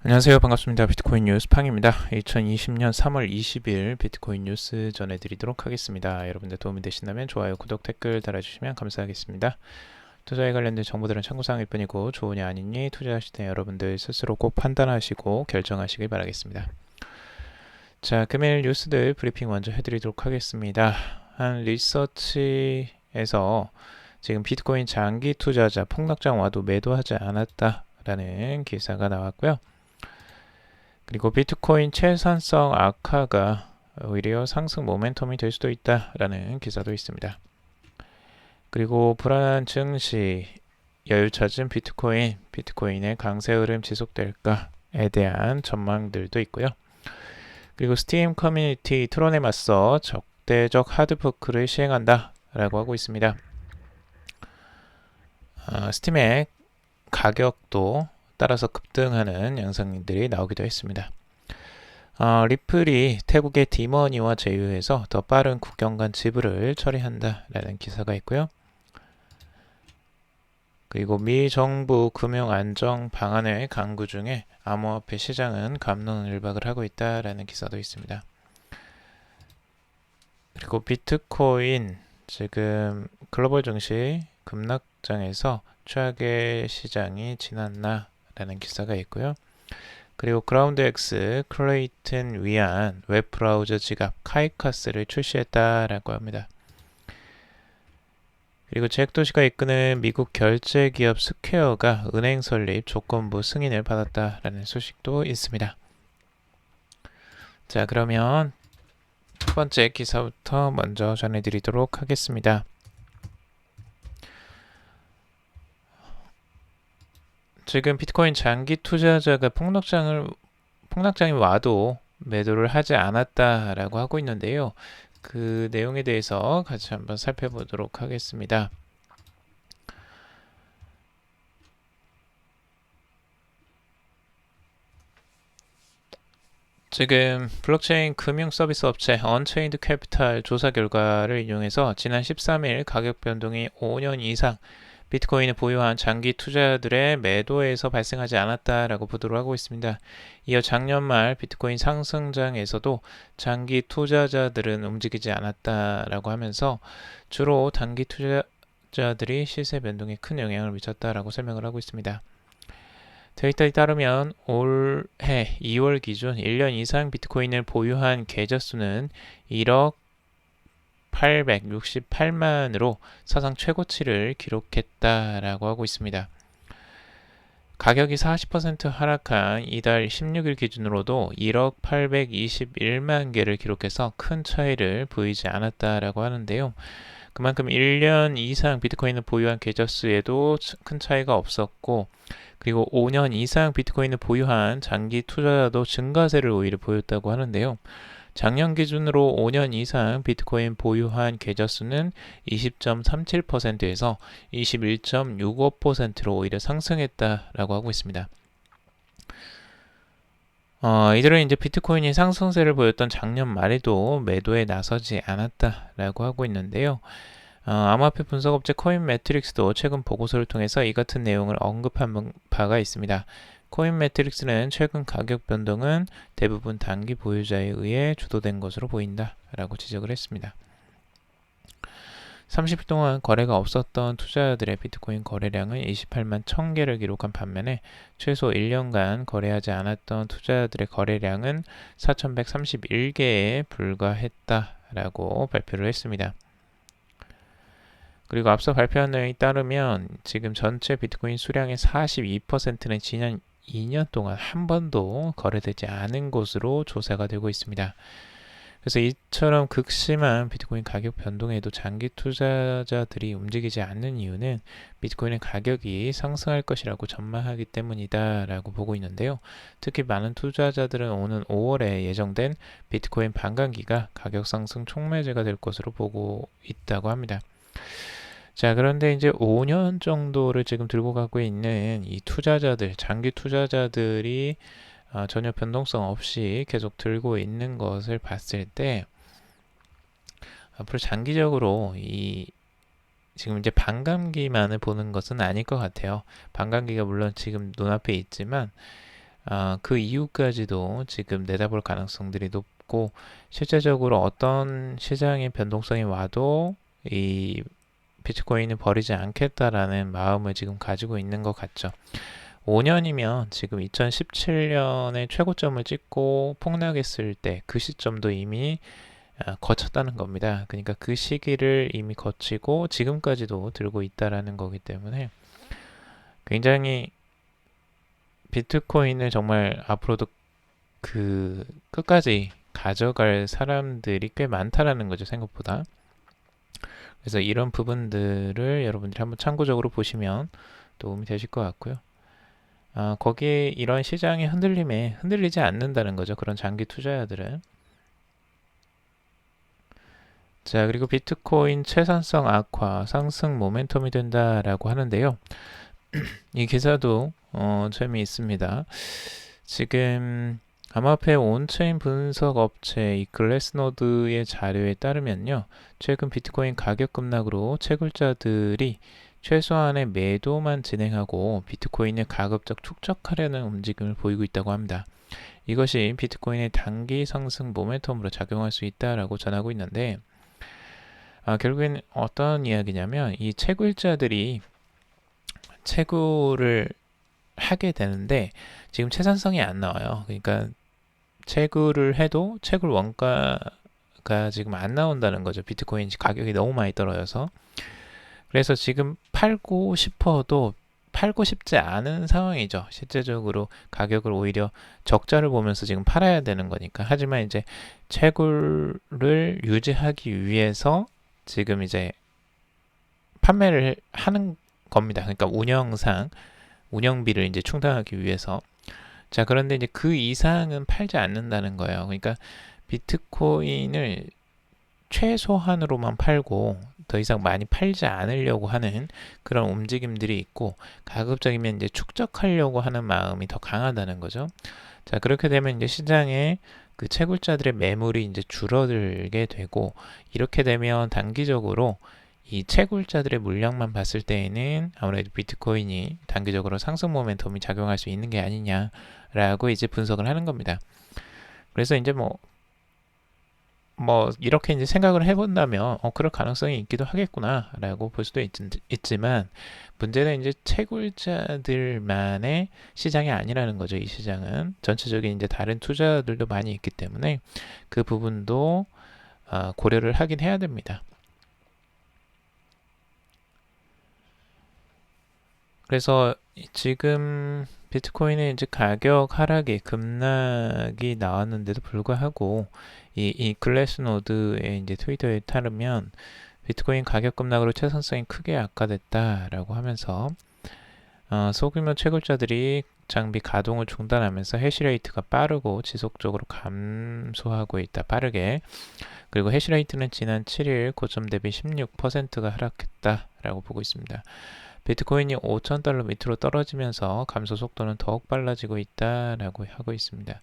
안녕하세요. 반갑습니다. 비트코인 뉴스 팡입니다. 2020년 3월 20일 비트코인 뉴스 전해드리도록 하겠습니다. 여러분들 도움이 되신다면 좋아요, 구독, 댓글 달아주시면 감사하겠습니다. 투자에 관련된 정보들은 참고사항일 뿐이고 좋으냐 아니니 투자하실 때 여러분들 스스로 꼭 판단하시고 결정하시길 바라겠습니다. 자, 금일 뉴스들 브리핑 먼저 해드리도록 하겠습니다. 한 리서치에서 지금 비트코인 장기 투자자 폭락장 와도 매도하지 않았다라는 기사가 나왔고요. 그리고 비트코인 채산성 악화가 오히려 상승 모멘텀이 될 수도 있다라는 기사도 있습니다. 그리고 불안한 증시, 여유 찾은 비트코인의 강세 흐름 지속될까에 대한 전망들도 있고요. 그리고 스팀 커뮤니티 트론에 맞서 적대적 하드포크를 시행한다 라고 하고 있습니다. 스팀의 가격도 따라서 급등하는 양상들이 나오기도 했습니다. 리플이 태국의 디머니와 제휴해서 더 빠른 국경 간 지불을 처리한다라는 기사가 있고요. 그리고 미 정부 금융 안정 방안을 강구 중에 암호화폐 시장은 갑론을박을 하고 있다라는 기사도 있습니다. 그리고 비트코인 지금 글로벌 증시 급락장에서 최악의 시장이 지났나라는 기사가 있고요. 그리고 그라운드X 클레이튼 위안 웹브라우저 지갑 카이카스를 출시했다라고 합니다. 그리고 잭도시가 이끄는 미국 결제기업 스퀘어가 은행 설립 조건부 승인을 받았다라는 소식도 있습니다. 자, 그러면 첫 번째 기사부터 먼저 전해드리도록 하겠습니다. 지금 비트코인 장기 투자자가 폭락장이 와도 매도를 하지 않았다라고 하고 있는데요. 그 내용에 대해서 같이 한번 살펴보도록 하겠습니다. 지금 블록체인 금융 서비스 업체 언체인드 캐피탈 조사 결과를 인용해서 지난 13일 가격 변동이 5년 이상 비트코인을 보유한 장기 투자자들의 매도에서 발생하지 않았다라고 보도를 하고 있습니다. 이어 작년 말 비트코인 상승장에서도 장기 투자자들은 움직이지 않았다라고 하면서 주로 단기 투자자들이 시세 변동에 큰 영향을 미쳤다라고 설명을 하고 있습니다. 데이터에 따르면 올해 2월 기준 1년 이상 비트코인을 보유한 계좌 수는 1억 868만으로 사상 최고치를 기록했다라고 하고 있습니다. 가격이 40% 하락한 이달 16일 기준으로도 1억 821만 개를 기록해서 큰 차이를 보이지 않았다라고 하는데요. 그만큼 1년 이상 비트코인을 보유한 계좌 수에도 큰 차이가 없었고, 그리고 5년 이상 비트코인을 보유한 장기 투자자도 증가세를 오히려 보였다고 하는데요. 작년 기준으로 5년 이상 비트코인 보유한 계좌 수는 20.37%에서 21.65%로 오히려 상승했다라고 하고 있습니다. 이들은 이제 비트코인이 상승세를 보였던 작년 말에도 매도에 나서지 않았다라고 하고 있는데요. 암호화폐 분석업체 코인 매트릭스도 최근 보고서를 통해서 이 같은 내용을 언급한 바가 있습니다. 코인 매트릭스는 최근 가격 변동은 대부분 단기 보유자에 의해 주도된 것으로 보인다 라고 지적을 했습니다. 30일 동안 거래가 없었던 투자자들의 비트코인 거래량은 28만 1000개를 기록한 반면에 최소 1년간 거래하지 않았던 투자자들의 거래량은 4131개에 불과했다라고 발표를 했습니다. 그리고 앞서 발표한 내용에 따르면 지금 전체 비트코인 수량의 42%는 지난 2년 동안 한 번도 거래되지 않은 것으로 조사가 되고 있습니다. 그래서 이처럼 극심한 비트코인 가격 변동에도 장기 투자자들이 움직이지 않는 이유는 비트코인의 가격이 상승할 것이라고 전망하기 때문이다 라고 보고 있는데요. 특히 많은 투자자들은 오는 5월에 예정된 비트코인 반감기가 가격 상승 촉매제가 될 것으로 보고 있다고 합니다. 자, 그런데 이제 5년 정도를 지금 들고 가고 있는 이 투자자들, 장기 투자자들이 전혀 변동성 없이 계속 들고 있는 것을 봤을 때 앞으로 장기적으로 지금 이제 반감기만을 보는 것은 아닐 것 같아요. 반감기가 물론 지금 눈앞에 있지만 그 이후까지도 지금 내다볼 가능성들이 높고 실제적으로 어떤 시장의 변동성이 와도 이 비트코인을 버리지 않겠다라는 마음을 지금 가지고 있는 것 같죠. 5년이면 지금 2017년에 최고점을 찍고 폭락했을 때 그 시점도 이미 거쳤다는 겁니다. 그러니까 그 시기를 이미 거치고 지금까지도 들고 있다라는 거기 때문에 굉장히 비트코인을 정말 앞으로도 그 끝까지 가져갈 사람들이 꽤 많다라는 거죠, 생각보다. 그래서 이런 부분들을 여러분들이 한번 참고적으로 보시면 도움이 되실 것 같고요. 거기에 이런 시장의 흔들림에 흔들리지 않는다는 거죠, 그런 장기 투자자들은. 자, 그리고 비트코인 채산성 악화, 상승 모멘텀이 된다라고 하는데요. 이 기사도 재미있습니다. 지금 암호화폐 온체인 분석 업체 이 글래스노드의 자료에 따르면요, 최근 비트코인 가격 급락으로 채굴자들이 최소한의 매도만 진행하고 비트코인을 가급적 축적하려는 움직임을 보이고 있다고 합니다. 이것이 비트코인의 단기 상승 모멘텀으로 작용할 수 있다라고 전하고 있는데, 결국엔 어떤 이야기냐면 이 채굴자들이 채굴을 하게 되는데 지금 채산성이 안 나와요. 그러니까 채굴을 해도 채굴 원가가 지금 안 나온다는 거죠. 비트코인 가격이 너무 많이 떨어져서. 그래서 지금 팔고 싶어도 팔고 싶지 않은 상황이죠. 실제적으로 가격을 오히려 적자를 보면서 지금 팔아야 되는 거니까. 하지만 이제 채굴을 유지하기 위해서 지금 이제 판매를 하는 겁니다. 그러니까 운영비를 이제 충당하기 위해서. 자, 그런데 이제 그 이상은 팔지 않는다는 거예요. 그러니까 비트코인을 최소한으로만 팔고 더 이상 많이 팔지 않으려고 하는 그런 움직임들이 있고, 가급적이면 이제 축적하려고 하는 마음이 더 강하다는 거죠. 자, 그렇게 되면 이제 시장에 그 채굴자들의 매물이 이제 줄어들게 되고, 이렇게 되면 단기적으로 이 채굴자들의 물량만 봤을 때에는 아무래도 비트코인이 단기적으로 상승 모멘텀이 작용할 수 있는 게 아니냐라고 이제 분석을 하는 겁니다. 그래서 이제 뭐 이렇게 이제 생각을 해본다면 그럴 가능성이 있기도 하겠구나라고 볼 수도 있지만, 문제는 이제 채굴자들만의 시장이 아니라는 거죠. 이 시장은 전체적인 이제 다른 투자들도 많이 있기 때문에 그 부분도 고려를 하긴 해야 됩니다. 그래서 지금 비트코인의 이제 가격 하락이 급락이 나왔는데도 불구하고 이 글래스노드의 이제 트위터에 따르면 비트코인 가격 급락으로 채선성이 크게 악화됐다라고 하면서 소규모 채굴자들이 장비 가동을 중단하면서 해시레이트가 빠르고 지속적으로 감소하고 있다. 빠르게. 그리고 해시레이트는 지난 7일 고점 대비 16%가 하락했다라고 보고 있습니다. 비트코인이 5,000달러 밑으로 떨어지면서 감소 속도는 더욱 빨라지고 있다라고 하고 있습니다.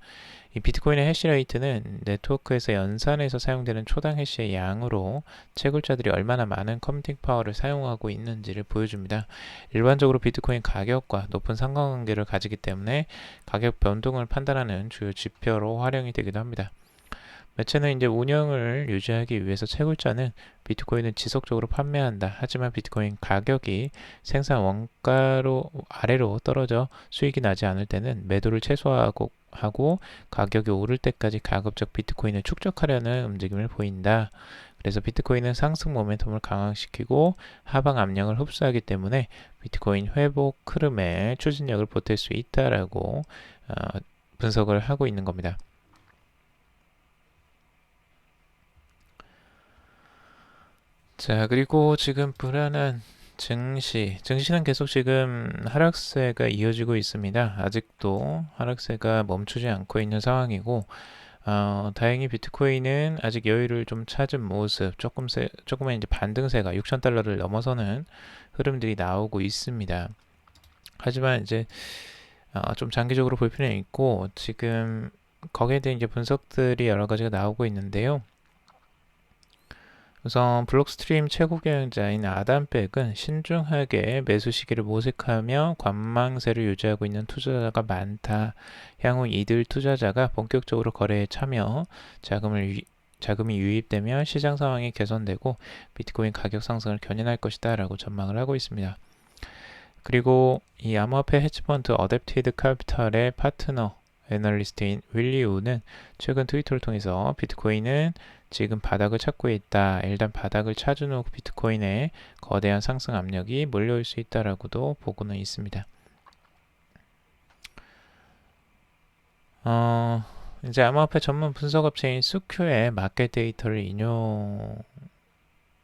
이 비트코인의 해시레이트는 네트워크에서 연산해서 사용되는 초당 해시의 양으로 채굴자들이 얼마나 많은 컴퓨팅 파워를 사용하고 있는지를 보여줍니다. 일반적으로 비트코인 가격과 높은 상관관계를 가지기 때문에 가격 변동을 판단하는 주요 지표로 활용이 되기도 합니다. 매체는 이제 운영을 유지하기 위해서 채굴자는 비트코인을 지속적으로 판매한다. 하지만 비트코인 가격이 생산 원가로 아래로 떨어져 수익이 나지 않을 때는 매도를 최소화하고 가격이 오를 때까지 가급적 비트코인을 축적하려는 움직임을 보인다. 그래서 비트코인은 상승 모멘텀을 강화시키고 하방 압력을 흡수하기 때문에 비트코인 회복 흐름에 추진력을 보탤 수 있다라고 분석을 하고 있는 겁니다. 자, 그리고 지금 불안한 증시는 계속 지금 하락세가 이어지고 있습니다. 아직도 하락세가 멈추지 않고 있는 상황이고, 다행히 비트코인은 아직 여유를 좀 찾은 모습, 조금의 이제 반등세가 6,000달러를 넘어서는 흐름들이 나오고 있습니다. 하지만 이제 좀 장기적으로 볼 필요는 있고, 지금 거기에 대한 이제 분석들이 여러 가지가 나오고 있는데요. 우선 블록스트림 최고 경영자인 아담 백은 신중하게 매수 시기를 모색하며 관망세를 유지하고 있는 투자자가 많다. 향후 이들 투자자가 본격적으로 거래에 참여, 자금이 유입되면 시장 상황이 개선되고 비트코인 가격 상승을 견인할 것이다 라고 전망을 하고 있습니다. 그리고 이 암호화폐 헤지펀드 어댑티드 카피탈의 파트너 애널리스트인 윌리 우는 최근 트위터를 통해서 비트코인은 지금 바닥을 찾고 있다. 일단 바닥을 찾은 후 비트코인에 거대한 상승 압력이 몰려올 수 있다라고도 보고는 있습니다. 이제 암호화폐 전문 분석업체인 스큐의 마켓 데이터를 인용을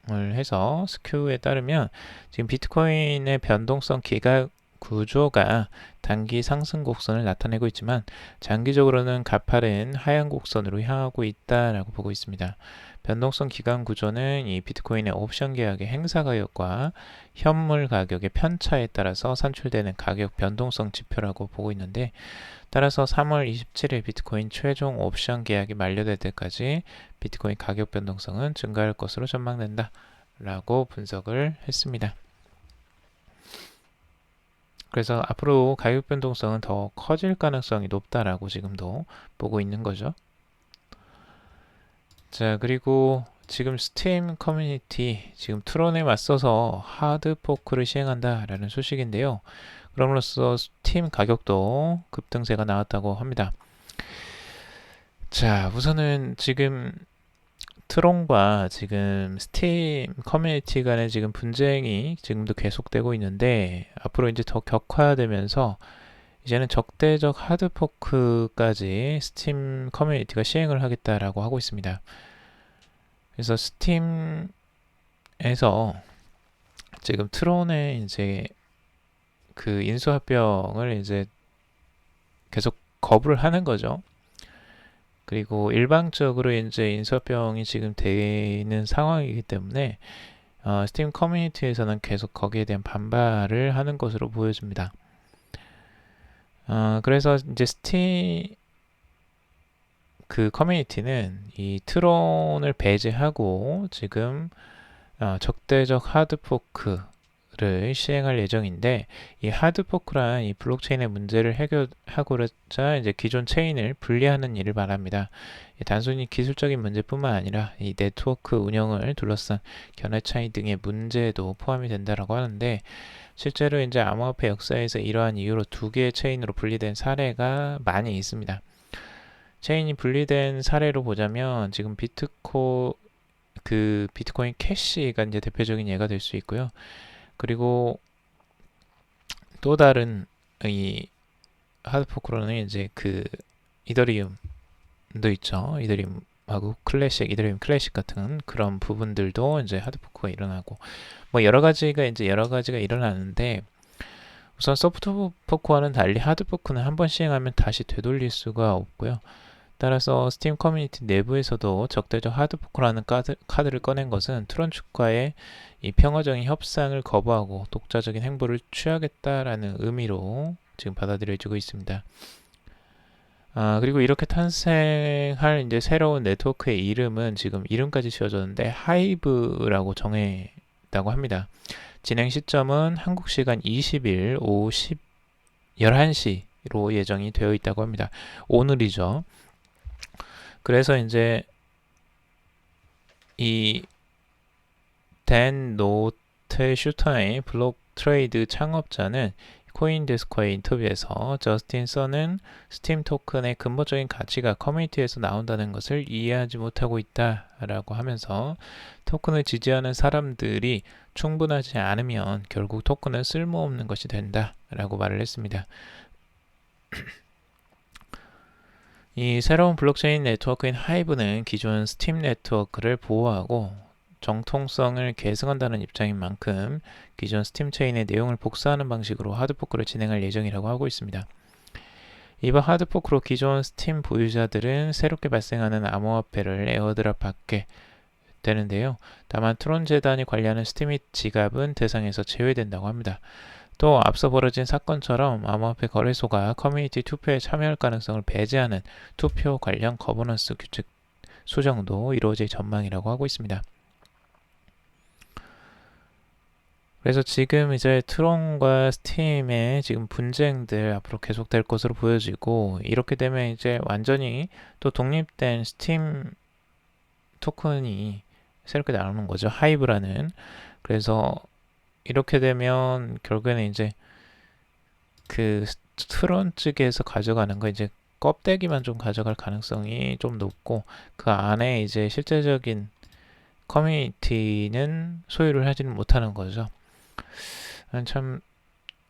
해서 스큐에 따르면 지금 비트코인의 변동성 기가 구조가 단기 상승 곡선을 나타내고 있지만 장기적으로는 가파른 하향 곡선으로 향하고 있다라고 보고 있습니다. 변동성 기간 구조는 이 비트코인의 옵션 계약의 행사 가격과 현물 가격의 편차에 따라서 산출되는 가격 변동성 지표라고 보고 있는데, 따라서 3월 27일 비트코인 최종 옵션 계약이 만료될 때까지 비트코인 가격 변동성은 증가할 것으로 전망된다 라고 분석을 했습니다. 그래서 앞으로 가격 변동성은 더 커질 가능성이 높다라고 지금도 보고 있는 거죠. 자, 그리고 지금 스팀 커뮤니티, 지금 트론에 맞서서 하드 포크를 시행한다라는 소식인데요. 그럼으로써 스팀 가격도 급등세가 나왔다고 합니다. 자, 우선은 지금 트론과 지금 스팀 커뮤니티 간의 지금 분쟁이 지금도 계속되고 있는데, 앞으로 이제 더 격화되면서 이제는 적대적 하드포크까지 스팀 커뮤니티가 시행을 하겠다라고 하고 있습니다. 그래서 스팀에서 지금 트론의 이제 그 인수합병을 이제 계속 거부를 하는 거죠. 그리고 일방적으로 이제 인수합병이 지금 되는 상황이기 때문에 스팀 커뮤니티에서는 계속 거기에 대한 반발을 하는 것으로 보여집니다. 그래서 이제 스팀 그 커뮤니티는 이 트론을 배제하고 지금 적대적 하드포크를 시행할 예정인데, 이 하드포크란 이 블록체인의 문제를 해결하고자 이제 기존 체인을 분리하는 일을 말합니다. 단순히 기술적인 문제뿐만 아니라 이 네트워크 운영을 둘러싼 견해 차이 등의 문제도 포함이 된다라고 하는데, 실제로 이제 암호화폐 역사에서 이러한 이유로 두 개의 체인으로 분리된 사례가 많이 있습니다. 체인이 분리된 사례로 보자면 지금 비트코인 캐시가 이제 대표적인 예가 될 수 있고요. 그리고 또 다른 이 하드포크로는 이제 그 이더리움도 있죠. 이더리움하고 이더리움 클래식 같은 그런 부분들도 이제 하드포크가 일어나고, 뭐 여러 가지가 일어나는데, 우선 소프트 포크와는 달리 하드 포크는 한번 시행하면 다시 되돌릴 수가 없고요. 따라서 스팀 커뮤니티 내부에서도 적대적 하드 포크라는 카드를 꺼낸 것은 트론 측과의 이 평화적인 협상을 거부하고 독자적인 행보를 취하겠다라는 의미로 지금 받아들여지고 있습니다. 그리고 이렇게 탄생할 이제 새로운 네트워크의 이름은 지금 이름까지 지어졌는데 하이브라고 정했다고 합니다. 진행 시점은 한국 시간 20일 오후 11시로 예정이 되어 있다고 합니다. 오늘이죠. 그래서 이제 이 댄 노트 슈터의 블록 트레이드 창업자는 코인데스크와의 인터뷰에서 저스틴 선은 스팀 토큰의 근본적인 가치가 커뮤니티에서 나온다는 것을 이해하지 못하고 있다라고 하면서, 토큰을 지지하는 사람들이 충분하지 않으면 결국 토큰은 쓸모없는 것이 된다라고 말을 했습니다. 이 새로운 블록체인 네트워크인 하이브는 기존 스팀 네트워크를 보호하고 정통성을 계승한다는 입장인 만큼 기존 스팀 체인의 내용을 복사하는 방식으로 하드포크를 진행할 예정이라고 하고 있습니다. 이번 하드포크로 기존 스팀 보유자들은 새롭게 발생하는 암호화폐를 에어드랍 받게 되는데요. 다만 트론 재단이 관리하는 스팀 지갑은 대상에서 제외된다고 합니다. 또 앞서 벌어진 사건처럼 암호화폐 거래소가 커뮤니티 투표에 참여할 가능성을 배제하는 투표 관련 거버넌스 규칙 수정도 이루어질 전망이라고 하고 있습니다. 그래서 지금 이제 트론과 스팀의 지금 분쟁들 앞으로 계속될 것으로 보여지고, 이렇게 되면 이제 완전히 또 독립된 스팀 토큰이 새롭게 나오는 거죠. 하이브라는. 그래서 이렇게 되면 결국에는 이제 그 트론 측에서 가져가는 거 이제 껍데기만 좀 가져갈 가능성이 좀 높고, 그 안에 이제 실제적인 커뮤니티는 소유를 하지는 못하는 거죠. 참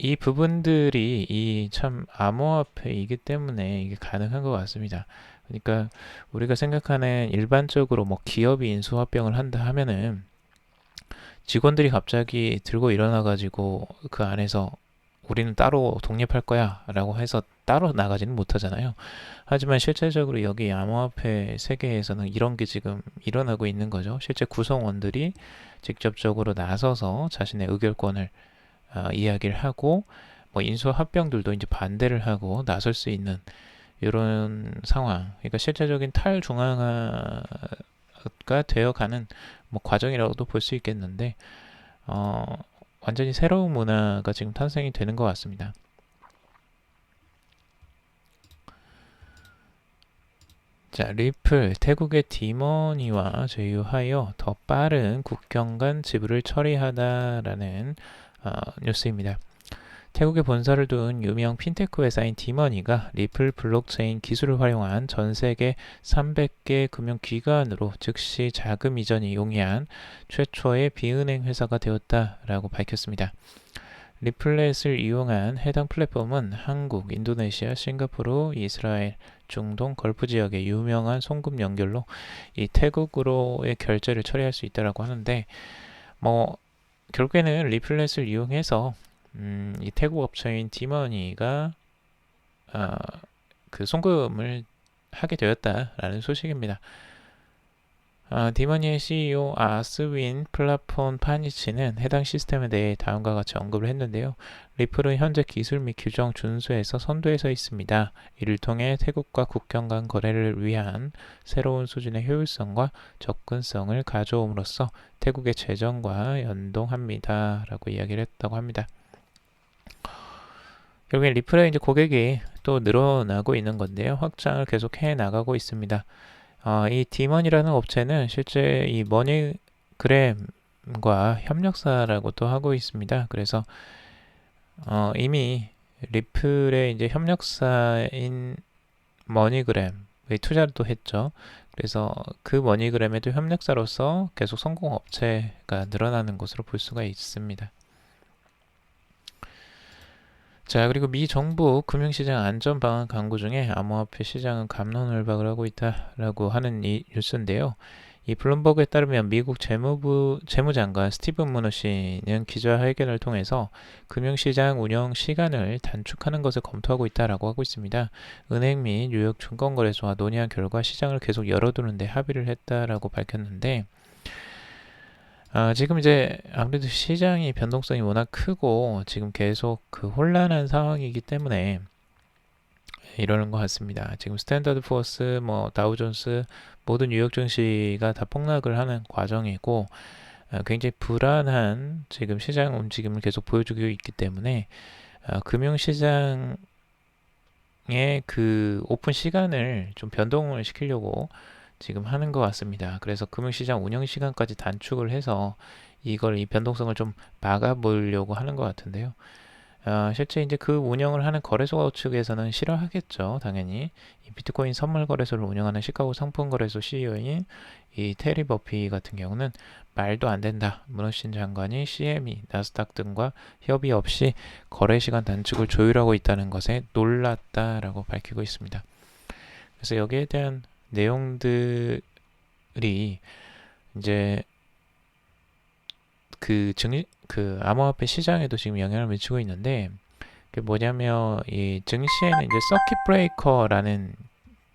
이 부분들이 이 참 암호화폐이기 때문에 이게 가능한 것 같습니다. 그러니까 우리가 생각하는 일반적으로 뭐 기업이 인수합병을 한다 하면은 직원들이 갑자기 들고 일어나 가지고 그 안에서 우리는 따로 독립할 거야 라고 해서 따로 나가지는 못하잖아요. 하지만 실제적으로 여기 암호화폐 세계에서는 이런 게 지금 일어나고 있는 거죠. 실제 구성원들이 직접적으로 나서서 자신의 의결권을 이야기를 하고, 뭐 인수합병들도 이제 반대를 하고 나설 수 있는 이런 상황. 그러니까 실제적인 탈중앙화가 되어가는 뭐 과정이라고도 볼 수 있겠는데, 어, 완전히 새로운 문화가 지금 탄생이 되는 것 같습니다. 자, 리플, 태국의 디머니와 제휴하여 더 빠른 국경 간 지불을 처리하다라는 뉴스입니다. 태국에 본사를 둔 유명 핀테크 회사인 디머니가 리플 블록체인 기술을 활용한 전 세계 300개 금융기관으로 즉시 자금 이전이 용이한 최초의 비은행 회사가 되었다라고 밝혔습니다. 리플렛을 이용한 해당 플랫폼은 한국, 인도네시아, 싱가포르, 이스라엘, 중동, 걸프 지역의 유명한 송금 연결로 이 태국으로의 결제를 처리할 수 있다라고 하는데, 뭐 결국에는 리플렛을 이용해서 이 태국 업체인 디머니가 그 송금을 하게 되었다라는 소식입니다. 디머니의 CEO 아스윈 플라폰 파니치는 해당 시스템에 대해 다음과 같이 언급을 했는데요. 리플은 현재 기술 및 규정 준수에서 선두에 서 있습니다. 이를 통해 태국과 국경 간 거래를 위한 새로운 수준의 효율성과 접근성을 가져옴으로써 태국의 재정과 연동합니다. 라고 이야기를 했다고 합니다. 결국엔 리플의 이제 고객이 또 늘어나고 있는 건데요. 확장을 계속 해 나가고 있습니다. 이 디먼이라는 업체는 실제 이 머니그램과 협력사라고도 하고 있습니다. 그래서 이미 리플의 이제 협력사인 머니그램에 투자를 또 했죠. 그래서 그 머니그램에도 협력사로서 계속 성공 업체가 늘어나는 것으로 볼 수가 있습니다. 자, 그리고 미 정부 금융시장 안전 방안 강구 중에 암호화폐 시장은 갑론을박을 하고 있다라고 하는 이 뉴스인데요. 이 블룸버그에 따르면 미국 재무장관 스티븐 무너시는 기자회견을 통해서 금융시장 운영 시간을 단축하는 것을 검토하고 있다라고 하고 있습니다. 은행 및 뉴욕 증권거래소와 논의한 결과 시장을 계속 열어두는 데 합의를 했다라고 밝혔는데, 지금 이제 아무래도 시장이 변동성이 워낙 크고 지금 계속 그 혼란한 상황이기 때문에 이러는 것 같습니다. 지금 스탠다드 포어스, 뭐 다우존스 모든 뉴욕 증시가 다 폭락을 하는 과정이고, 굉장히 불안한 지금 시장 움직임을 계속 보여주고 있기 때문에 금융시장의 그 오픈 시간을 좀 변동을 시키려고 지금 하는 것 같습니다. 그래서 금융시장 운영 시간까지 단축을 해서 이걸 이 변동성을 좀 막아보려고 하는 것 같은데요. 실제 이제 그 운영을 하는 거래소 측에서는 싫어하겠죠, 당연히. 이 비트코인 선물 거래소를 운영하는 시카고 상품 거래소 CEO인 이 테리 버피 같은 경우는 말도 안 된다. 무너신 장관이 CME, 나스닥 등과 협의 없이 거래 시간 단축을 조율하고 있다는 것에 놀랐다라고 밝히고 있습니다. 그래서 여기에 대한 내용들이 이제 그 암호화폐 시장에도 지금 영향을 미치고 있는데, 그게 뭐냐면 이 증시에는 이제 서킷 브레이커라는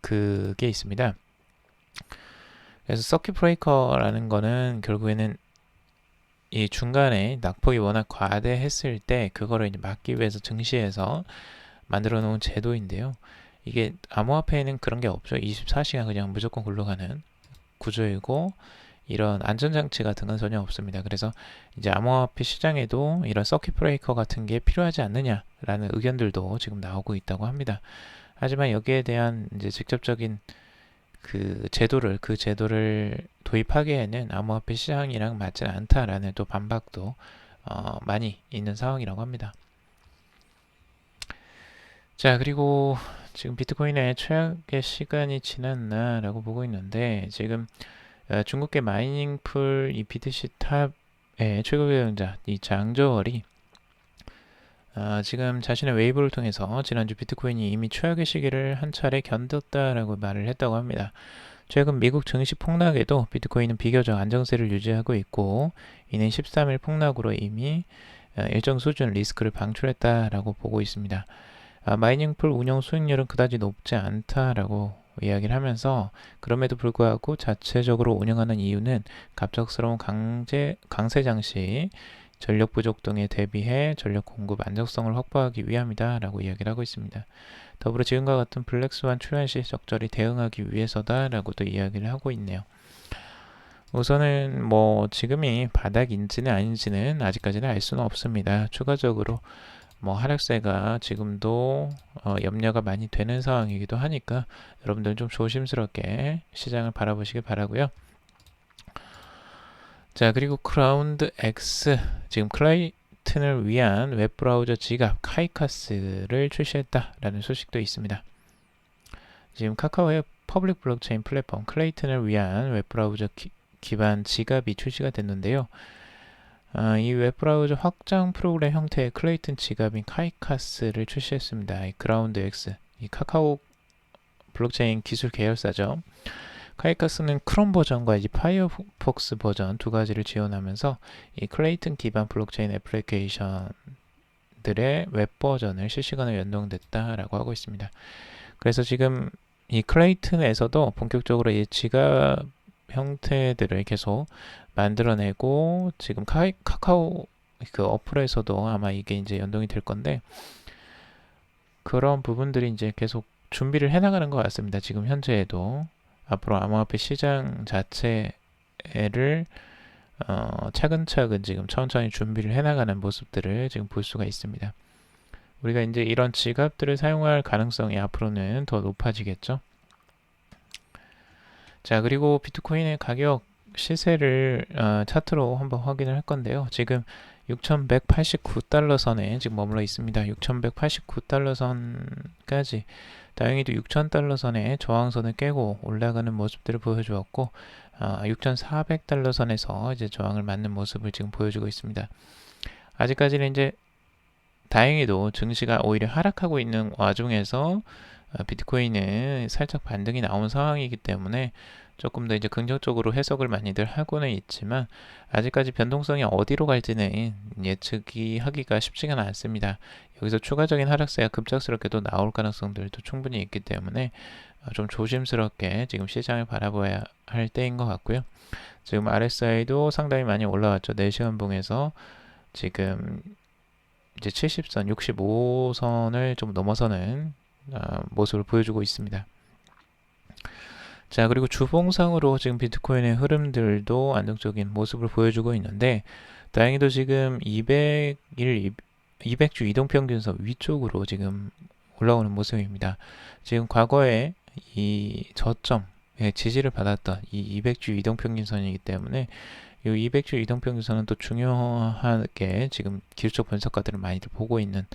그게 있습니다. 그래서 서킷 브레이커라는 거는 결국에는 이 중간에 낙폭이 워낙 과대했을 때 그거를 이제 막기 위해서 증시에서 만들어 놓은 제도인데요. 이게 암호화폐에는 그런 게 없죠. 24시간 그냥 무조건 굴러가는 구조이고, 이런 안전장치 같은 건 전혀 없습니다. 그래서 이제 암호화폐 시장에도 이런 서킷 브레이커 같은 게 필요하지 않느냐라는 의견들도 지금 나오고 있다고 합니다. 하지만 여기에 대한 이제 직접적인 그 제도를 도입하기에는 암호화폐 시장이랑 맞지 않다라는 또 반박도 많이 있는 상황이라고 합니다. 자, 그리고 지금 비트코인의 최악의 시간이 지났나라고 보고 있는데 지금 중국계 마이닝풀 이 BTC 탑의 최고 경영자 이 장저월이 지금 자신의 웨이브를 통해서 지난주 비트코인이 이미 최악의 시기를 한 차례 견뎠다라고 말을 했다고 합니다. 최근 미국 증시 폭락에도 비트코인은 비교적 안정세를 유지하고 있고 이는 13일 폭락으로 이미 일정 수준 리스크를 방출했다라고 보고 있습니다. 마이닝풀 운영 수익률은 그다지 높지 않다라고 이야기를 하면서 그럼에도 불구하고 자체적으로 운영하는 이유는 갑작스러운 강세 장시, 전력 부족 등에 대비해 전력 공급 안정성을 확보하기 위함이다 라고 이야기를 하고 있습니다. 더불어 지금과 같은 블랙스완 출현 시 적절히 대응하기 위해서다 라고 또 이야기를 하고 있네요. 우선은 뭐 지금이 바닥인지는 아닌지는 아직까지는 알 수는 없습니다. 추가적으로 뭐 하락세가 지금도 염려가 많이 되는 상황이기도 하니까 여러분들 좀 조심스럽게 시장을 바라보시길 바라고요. 자, 그리고 크라운드 X 지금 클라이튼을 위한 웹브라우저 지갑 카이카스를 출시했다라는 소식도 있습니다. 지금 카카오의 퍼블릭 블록체인 플랫폼 클레이튼을 위한 웹브라우저 기반 지갑이 출시가 됐는데요. 이 웹브라우저 확장 프로그램 형태의 클레이튼 지갑인 카이카스를 출시했습니다. 이 그라운드 X, 이 카카오 블록체인 기술 계열사죠. 카이카스는 크롬 버전과 이제 파이어폭스 버전 두 가지를 지원하면서 이 클레이튼 기반 블록체인 애플리케이션들의 웹 버전을 실시간으로 연동됐다라고 하고 있습니다. 그래서 지금 이 클레이튼에서도 본격적으로 이 지갑 형태들을 계속 만들어내고 지금 카카오 그 어플에서도 아마 이게 이제 연동이 될 건데 그런 부분들이 이제 계속 준비를 해나가는 것 같습니다. 지금 현재에도 앞으로 암호화폐 시장 자체를 차근차근 지금 천천히 준비를 해나가는 모습들을 지금 볼 수가 있습니다. 우리가 이제 이런 지갑들을 사용할 가능성이 앞으로는 더 높아지겠죠. 자, 그리고 비트코인의 가격 시세를 차트로 한번 확인을 할 건데요. 지금 6,189달러 선에 지금 머물러 있습니다. 6,189달러 선까지 다행히도 6,000달러 선에 저항선을 깨고 올라가는 모습들을 보여주었고 6,400달러 선에서 이제 저항을 맞는 모습을 지금 보여주고 있습니다. 아직까지는 이제 다행히도 증시가 오히려 하락하고 있는 와중에서 비트코인은 살짝 반등이 나온 상황이기 때문에 조금 더 이제 긍정적으로 해석을 많이들 하고는 있지만 아직까지 변동성이 어디로 갈지는 예측이 하기가 쉽지가 않습니다. 여기서 추가적인 하락세가 급작스럽게도 나올 가능성들도 충분히 있기 때문에 좀 조심스럽게 지금 시장을 바라봐야 할 때인 것 같고요. 지금 RSI도 상당히 많이 올라왔죠. 4시간 봉에서 지금 이제 70선, 65선을 좀 넘어서는 모습을 보여주고 있습니다. 자, 그리고 주봉상으로 지금 비트코인의 흐름들도 안정적인 모습을 보여주고 있는데 다행히도 지금 200주 이동평균선 위쪽으로 지금 올라오는 모습입니다. 지금 과거에 이 저점의 지지를 받았던 이 200주 이동평균선이기 때문에 이 200주 이동평균선은 또 중요하게 지금 기술적 분석가들을 많이들 보고 있는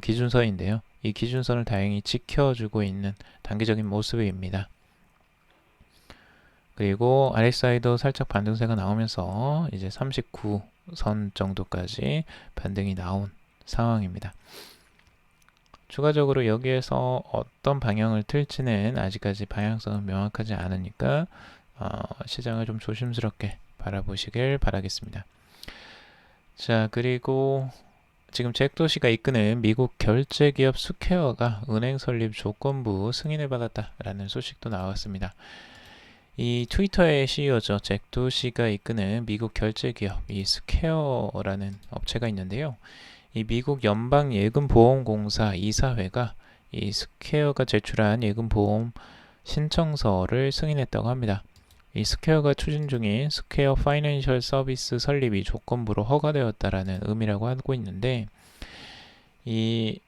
기준선인데요. 이 기준선을 다행히 지켜주고 있는 단기적인 모습입니다. 그리고 RSI도 살짝 반등세가 나오면서 이제 39선 정도까지 반등이 나온 상황입니다. 추가적으로 여기에서 어떤 방향을 틀지는 아직까지 방향성은 명확하지 않으니까 시장을 좀 조심스럽게 바라보시길 바라겠습니다. 자, 그리고 지금 잭도시가 이끄는 미국 결제기업 스퀘어가 은행 설립 조건부 승인을 받았다라는 소식도 나왔습니다. 이 트위터의 CEO죠. 잭도시가 이끄는 미국 결제기업 이 스퀘어라는 업체가 있는데요. 이 미국 연방예금보험공사 이사회가 이 스퀘어가 제출한 예금보험 신청서를 승인했다고 합니다. 이 스퀘어가 추진 중인 스퀘어 파이낸셜 서비스 설립이 조건부로 허가되었다라는 의미라고 하고 있는데, 이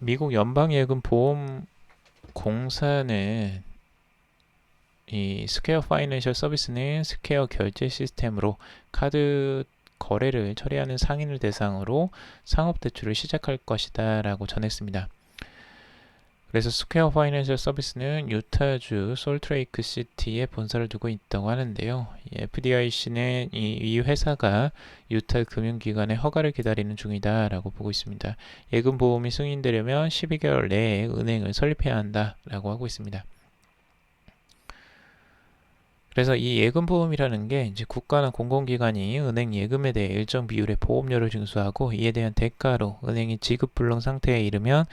미국 연방예금보험공사는 이 스퀘어 파이낸셜 서비스는 스퀘어 결제 시스템으로 카드 거래를 처리하는 상인을 대상으로 상업 대출을 시작할 것이다 라고 전했습니다. 그래서 스퀘어 파이낸셜 서비스는 유타주 솔트레이크 시티에 본사를 두고 있다고 하는데요. FDIC는 이 회사가 유타 금융기관의 허가를 기다리는 중이다 라고 보고 있습니다. 예금보험이 승인되려면 12개월 내에 은행을 설립해야 한다 라고 하고 있습니다. 그래서 이 예금보험이라는 게 이제 국가나 공공기관이 은행 예금에 대해 일정 비율의 보험료를 징수하고 이에 대한 대가로 은행이 지급불능 상태에 이르면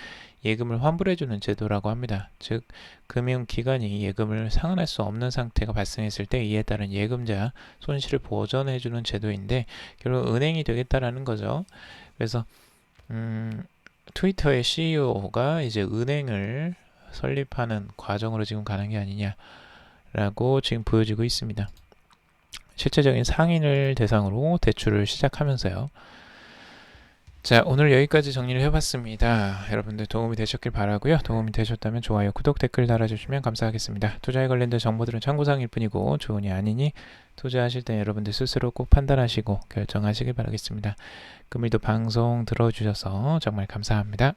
예금을 환불해주는 제도라고 합니다. 즉, 금융기관이 예금을 상환할 수 없는 상태가 발생했을 때 이에 따른 예금자 손실을 보전해주는 제도인데 결국 은행이 되겠다라는 거죠. 그래서 트위터의 CEO가 이제 은행을 설립하는 과정으로 지금 가는 게 아니냐 라고 지금 보여지고 있습니다. 실제적인 상인을 대상으로 대출을 시작하면서요. 자, 오늘 여기까지 정리를 해봤습니다. 여러분들 도움이 되셨길 바라고요. 도움이 되셨다면 좋아요, 구독, 댓글 달아주시면 감사하겠습니다. 투자에 관련된 정보들은 참고사항일 뿐이고 조언이 아니니 투자하실 때 여러분들 스스로 꼭 판단하시고 결정하시길 바라겠습니다. 금일도 방송 들어주셔서 정말 감사합니다.